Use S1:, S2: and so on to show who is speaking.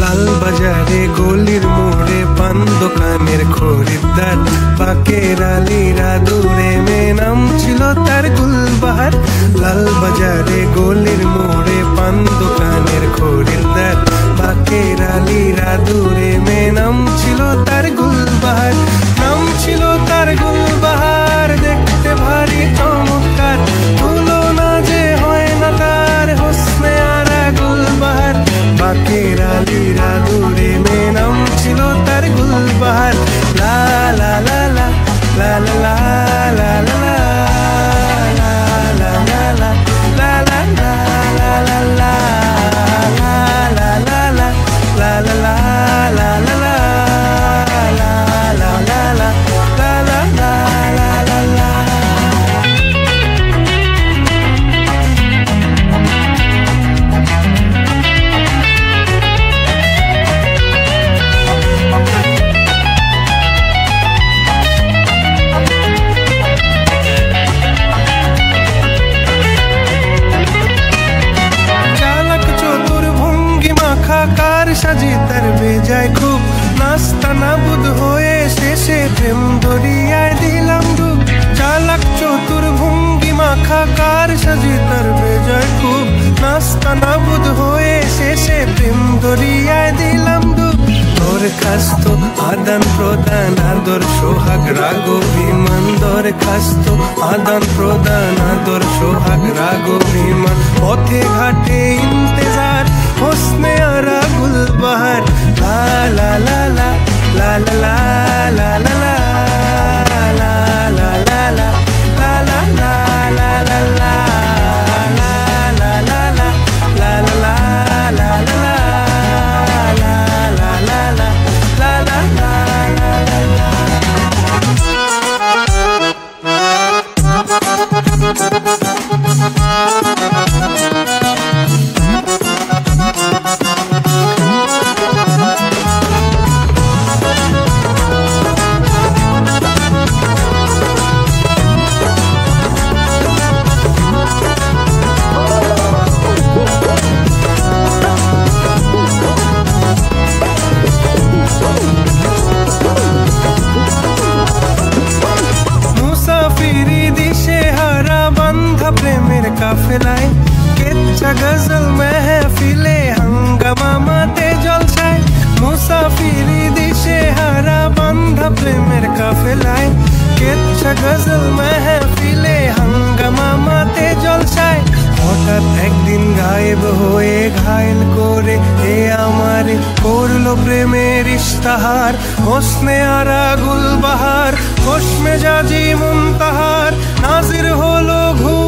S1: লাল বাজারে গলির মোড়ে পান দোকানের খরিদ্দার, বাকের আলীরা দূরে মেয়ে নাম ছিল তার গুলবাহার। লাল বাজারে গলির মোড়ে পান দোকানের খরিদ্দার, বাকের আলীরা দূরে মেয়ে নাম ছিল তার গুলবাহার। নাম ছিল তার গুলবাহার, দেখতে ভারী চমৎকার, তুলনা যে হয় না তার হোসনে আরা গুলবাহার। বাকের আলীরা দূরে মেয়ে নাম ছিল তার গুলবাহার। লা লা লা লা লা লা লা লা লা সাজি তার বেজায় খুব, নাস্তা নাবুদ হয়ে শেষে প্রেম দরিয়ায় দিলাম ডুব। চালাক চতুর ভঙ্গি মাখা কার সাজি তার বেজায় খুব, নাস্তা নাবুদ হয়ে শেষে প্রেম দরিয়ায় দিলাম ডুব। দরখাস্ত আদান প্রদান আদর সোহাগ রাগ অভিমান, দরখাস্ত আদান প্রদান আদর সোহাগ রাগ অভিমান। পথে ঘাটে ইন্তেজার হোসনে আরা গুলবাহার। লা লা লা লা লা লা লা লা লা লা লা লা লা লা লা লা লা লা প্রেমের কাফেলায়, কেচ্ছা গজল মেহফিলে হাঙ্গামা মাতে জলসায়। মুসাফিরি দিশে হারা বান্ধা প্রেমের কাফেলায়, কেচ্ছা গজল মেহফিলে হাঙ্গামা মাতে জলসায়। হঠাৎ একদিন গায়েব হয়ে ঘায়েল করে এ আমার করলো প্রেমের ইশতাহার। হোসনে আরা গুলবাহার, খোশ মেজাজি মুনতাহার, নাজির হলো ঘুম